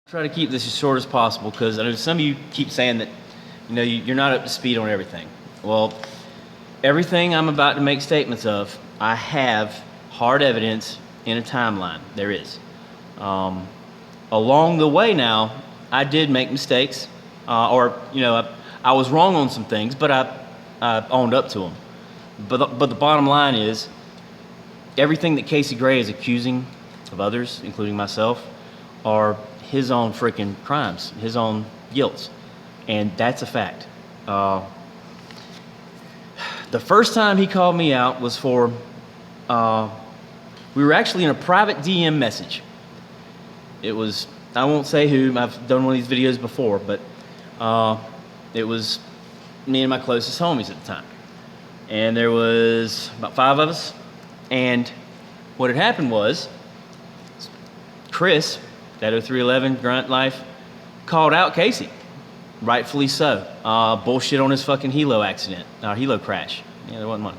Try to keep this as short as possible because I know some of you keep saying that, you're not up to speed on everything. Well, everything I'm about to make statements of, I have hard evidence in a timeline. There is. Along the way now, I did make mistakes, I was wrong on some things, but I owned up to them. But the bottom line is, everything that Casey Gray is accusing of others, including myself, are his own freaking crimes, his own guilts. And that's a fact. The first time he called me out was for, we were actually in a private DM message. It was, I won't say who, I've done one of these videos before, but it was me and my closest homies at the time. And there was about 5 of us. And what had happened was, Chris, that 0311 Grunt Life, called out Casey. Rightfully so. Bullshit on his fucking helo accident, or helo crash. Yeah, there wasn't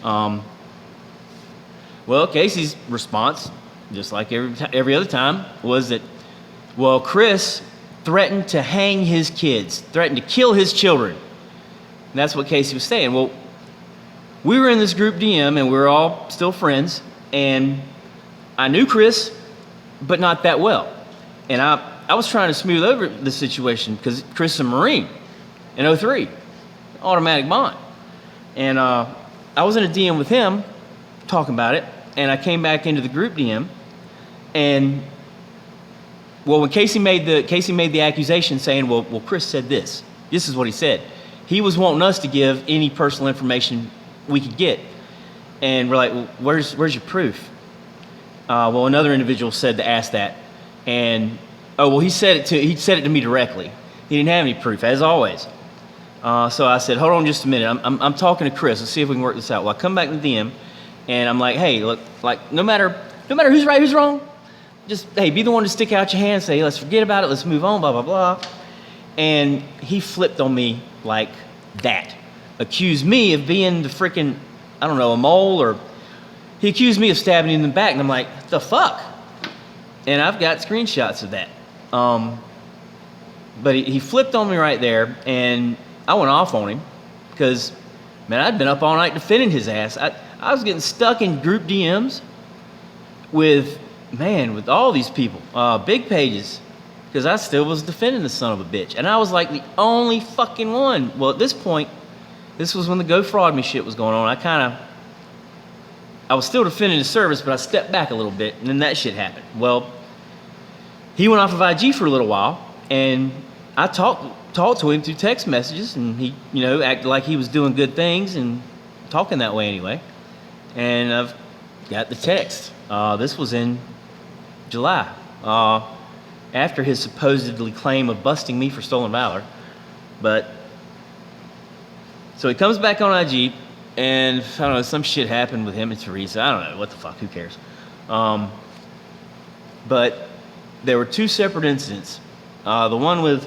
one. Well, Casey's response, just like every other time, was that, well, Chris threatened to hang his kids, threatened to kill his children. And that's what Casey was saying. Well, we were in this group DM, and we were all still friends, and I knew Chris, but not that well. And I was trying to smooth over the situation because Chris is a Marine in 03, automatic bond. And I was in a DM with him talking about it, and I came back into the group DM, and well, when Casey made the accusation saying, well, Chris said this. This is what he said. He was wanting us to give any personal information we could get, and we're like, well, where's your proof? Well, another individual said to ask that, and he said it to me directly. He didn't have any proof, as always. So I said, hold on just a minute. I'm talking to Chris. Let's see if we can work this out. Well, I come back to the DM, and I'm like, hey, look, like no matter who's right, who's wrong, just hey, be the one to stick out your hand, and say, let's forget about it, let's move on, blah blah blah. And he flipped on me like that, accused me of being the freaking, I don't know, a mole, or he accused me of stabbing him in the back, and I'm like, the fuck? And I've got screenshots of that. But he flipped on me right there, and I went off on him because, man, I'd been up all night defending his ass. I was getting stuck in group DMs with all these people, big pages, because I still was defending the son of a bitch. And I was like the only fucking one. Well, at this point, this was when the Go Fraud Me shit was going on. I was still defending the service, but I stepped back a little bit, and then that shit happened. Well, he went off of IG for a little while, and I talked to him through text messages, and he, acted like he was doing good things and talking that way anyway. And I've got the text. This was in July, after his supposedly claim of busting me for stolen valor. But so he comes back on IG, and I don't know, some shit happened with him and Teresa. I don't know, what the fuck, who cares? But there were 2 separate incidents. The one with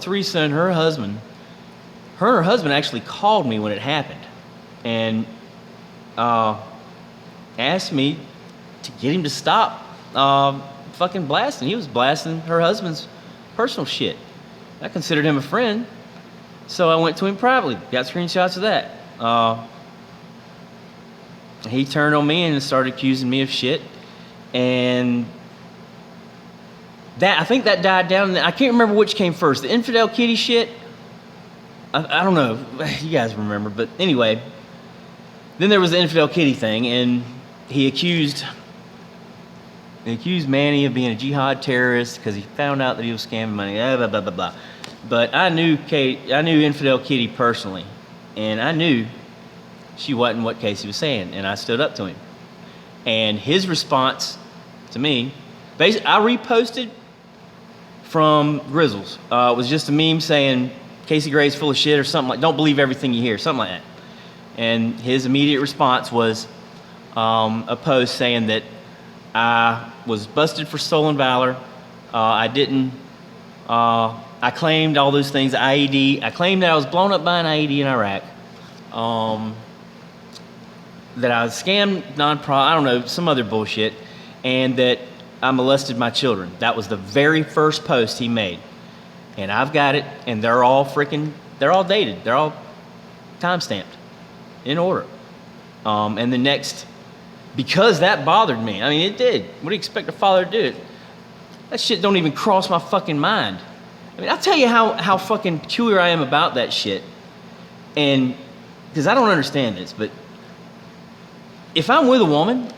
Teresa and her husband. Her and her husband actually called me when it happened, and asked me to get him to stop fucking blasting. He was blasting her husband's personal shit. I considered him a friend, so I went to him privately. Got screenshots of that. He turned on me and started accusing me of shit, and I think that died down. I can't remember which came first, the Infidel Kitty shit. I don't know. You guys remember, but anyway. Then there was the Infidel Kitty thing, and he accused Manny of being a jihad terrorist because he found out that he was scamming money. Blah blah blah blah. But I knew Infidel Kitty personally, and I knew she wasn't what Casey was saying, and I stood up to him. And his response to me, basically, I reposted from Grizzles. It was just a meme saying Casey Gray's full of shit or something like, don't believe everything you hear, something like that. And his immediate response was a post saying that I was busted for stolen valor. I claimed all those things, IED. I claimed that I was blown up by an IED in Iraq. That I scammed non-profit, I don't know, some other bullshit. And that I molested my children. That was the very first post he made. And I've got it, and they're all dated. They're all time-stamped in order. And the next, because that bothered me. I mean, it did. What do you expect a father to do? That shit don't even cross my fucking mind. I mean, I'll tell you how fucking peculiar I am about that shit. And, because I don't understand this, but if I'm with a woman,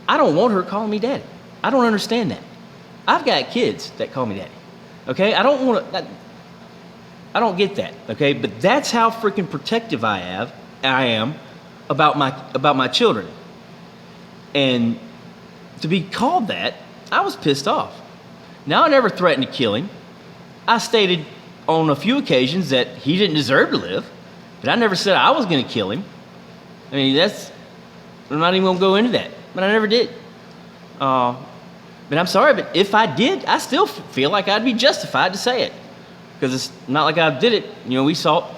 I don't want her calling me daddy. I don't understand that. I've got kids that call me daddy. Okay? I don't get that. Okay? But that's how freaking protective I am about my children. And to be called that, I was pissed off. Now, I never threatened to kill him. I stated on a few occasions that he didn't deserve to live, but I never said I was going to kill him. I mean, I'm not even going to go into that, but I never did. But I'm sorry, but if I did, I still feel like I'd be justified to say it. Because it's not like I did it. You know,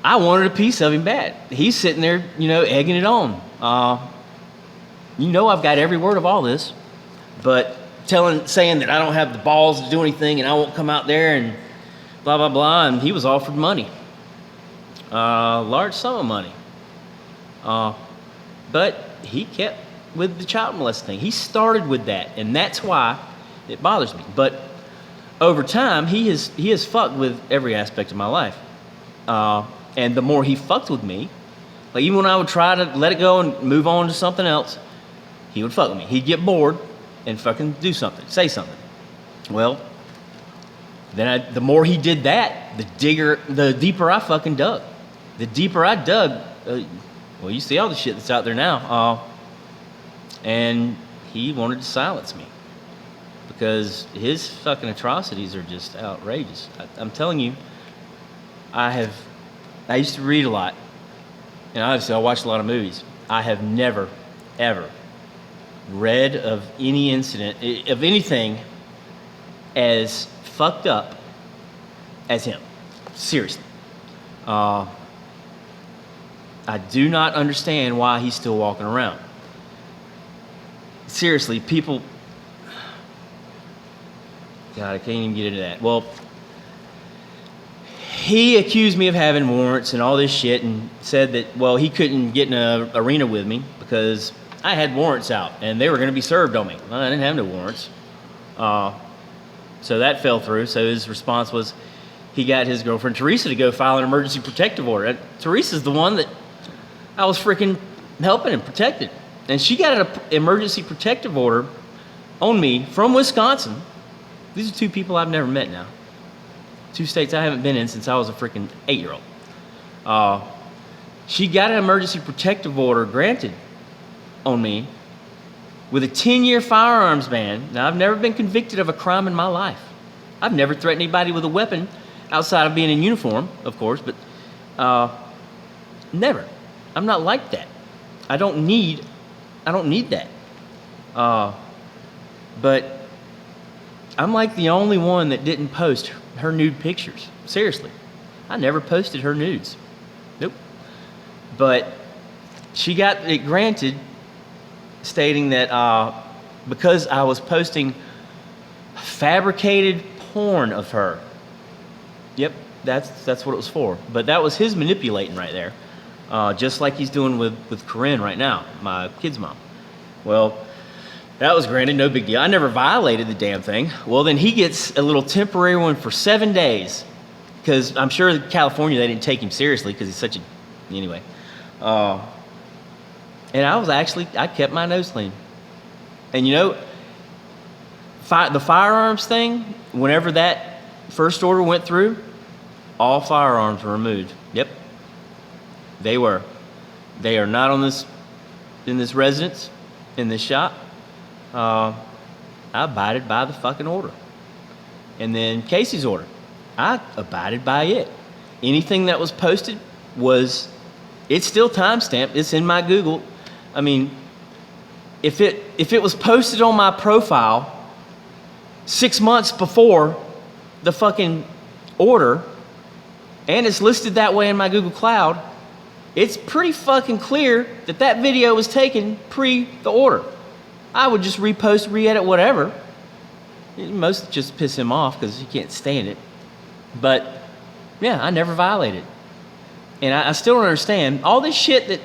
I wanted a piece of him bad. He's sitting there, egging it on. I've got every word of all this, but saying that I don't have the balls to do anything and I won't come out there and blah, blah, blah. And he was offered money. Large sum of money. But he kept with the child molesting thing. He started with that, and that's why it bothers me. But over time, he has fucked with every aspect of my life. And the more he fucked with me, like even when I would try to let it go and move on to something else, he would fuck with me. He'd get bored and fucking do something, say something. Well, then the more he did that, the deeper I fucking dug. The deeper I dug, well, you see all the shit that's out there now. And he wanted to silence me because his fucking atrocities are just outrageous. I'm telling you, I used to read a lot, and obviously I watched a lot of movies. I have never, ever read of any incident, of anything as fucked up as him. Seriously. I do not understand why he's still walking around. Seriously, people... God, I can't even get into that. Well, he accused me of having warrants and all this shit and said that, well, he couldn't get in an arena with me because I had warrants out and they were going to be served on me. Well, I didn't have no warrants. So that fell through. So his response was he got his girlfriend, Teresa, to go file an emergency protective order. Teresa's the one that I was freaking helping and protected. And she got an emergency protective order on me from Wisconsin. These are two people I've never met now. Two states I haven't been in since I was a freaking 8-year-old. She got an emergency protective order granted on me with a 10-year firearms ban. Now, I've never been convicted of a crime in my life. I've never threatened anybody with a weapon outside of being in uniform, of course, but never. I'm not like that. I don't need that. But I'm like the only one that didn't post her nude pictures. Seriously. I never posted her nudes. Nope. But she got it granted, stating that because I was posting fabricated porn of her. Yep, that's what it was for. But that was his manipulating right there. Just like he's doing with Corinne right now, my kid's mom. Well, that was granted, no big deal. I never violated the damn thing. Well, then he gets a little temporary one for 7 days, because I'm sure in California they didn't take him seriously because he's such a... Anyway. And I kept my nose clean. And the firearms thing, whenever that first order went through, all firearms were removed. Yep. They were. They are not in this residence, in this shop. I abided by the fucking order. And then Casey's order, I abided by it. Anything that was posted it's still timestamped. It's in my Google. I mean, if it was posted on my profile 6 months before the fucking order, and it's listed that way in my Google Cloud, it's pretty fucking clear that video was taken pre the order. I would just repost, re-edit, whatever. Most just piss him off because he can't stand it. But yeah, I never violated. And I still don't understand all this shit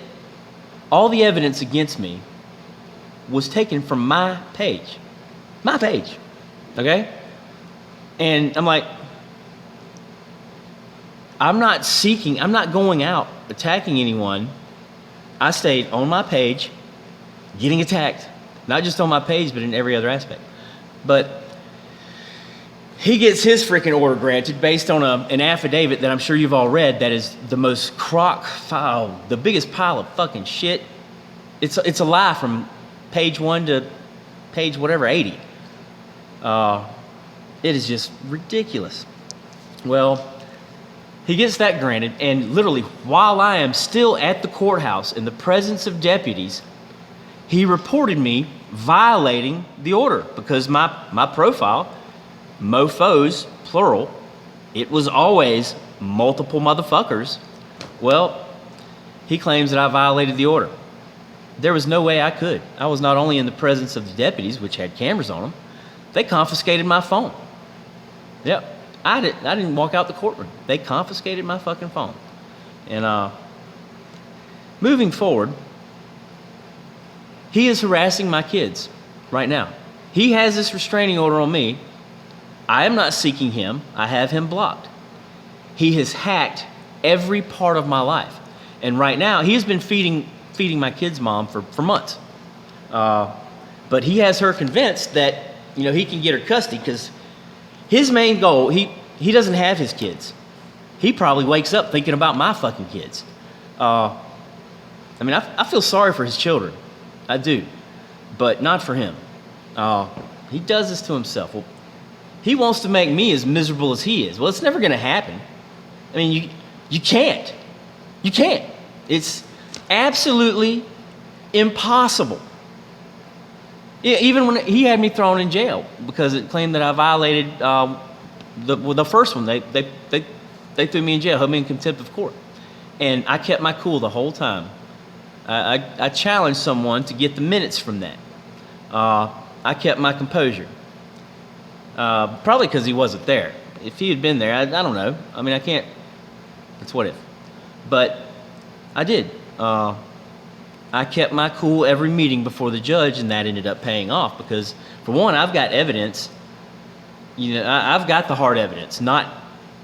all the evidence against me was taken from my page. My page. Okay? And I'm like, I'm not going out attacking anyone. I stayed on my page, getting attacked. Not just on my page, but in every other aspect. But he gets his freaking order granted based on an affidavit that I'm sure you've all read that is the most crock file, the biggest pile of fucking shit. It's a lie from page 1 to page whatever, 80. It is just ridiculous. Well, he gets that granted, and literally while I am still at the courthouse in the presence of deputies, he reported me violating the order because my profile, mofos, plural, it was always multiple motherfuckers. Well, he claims that I violated the order. There was no way I could. I was not only in the presence of the deputies, which had cameras on them, they confiscated my phone. Yep, I didn't walk out the courtroom. They confiscated my fucking phone. And moving forward, he is harassing my kids right now. He has this restraining order on me. I am not seeking him. I have him blocked. He has hacked every part of my life. And right now, he has been feeding my kid's mom for months. But he has her convinced that, he can get her custody because his main goal, he doesn't have his kids. He probably wakes up thinking about my fucking kids. I feel sorry for his children. I do. But not for him. He does this to himself. Well, he wants to make me as miserable as he is. Well, it's never going to happen. I mean, you can't. You can't. It's absolutely impossible. Yeah, even when he had me thrown in jail because it claimed that I violated the first one. They threw me in jail, held me in contempt of court. And I kept my cool the whole time. I challenged someone to get the minutes from that. I kept my composure. Probably because he wasn't there. If he had been there, I don't know. I mean, I can't. It's what if. But I did. I kept my cool every meeting before the judge, and that ended up paying off because, for one, I've got evidence. I've got the hard evidence, not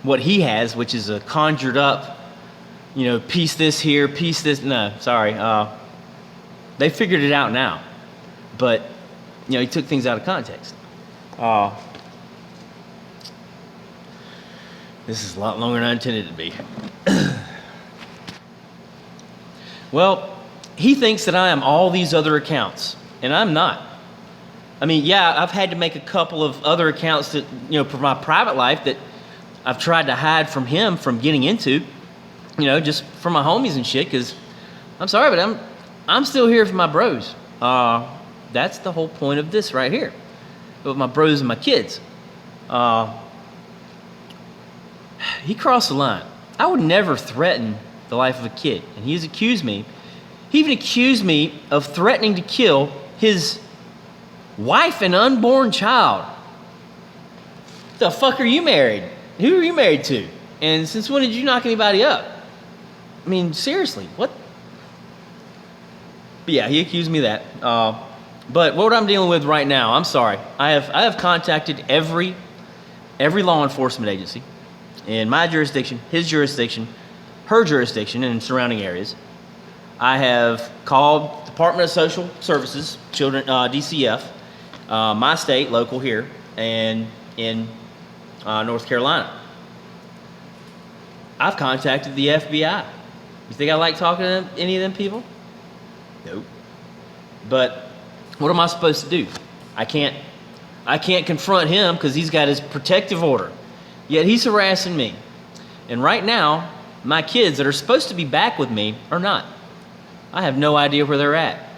what he has, which is a conjured up, piece this here, piece this. No, sorry. They figured it out now. But, he took things out of context. This is a lot longer than I intended it to be. Well, he thinks that I am all these other accounts, and I'm not. I mean, yeah, I've had to make a couple of other accounts that, for my private life that I've tried to hide from him from getting into, just for my homies and shit, because I'm sorry, but I'm still here for my bros. That's the whole point of this right here, with my bros and my kids. He crossed the line. I would never threaten the life of a kid, and he even accused me of threatening to kill his wife and unborn child. The fuck are you married? Who are you married to? And since when did you knock anybody up? I mean, seriously, what? But yeah, he accused me of that. But what I'm dealing with right now, I'm sorry. I have contacted every law enforcement agency in my jurisdiction, his jurisdiction, her jurisdiction, and surrounding areas. I have called Department of Social Services, Children, DCF, my state, local here, and in North Carolina. I've contacted the FBI. You think I like talking to any of them people? Nope. But what am I supposed to do? I can't confront him because he's got his protective order. Yet he's harassing me. And right now, my kids that are supposed to be back with me are not. I have no idea where they're at.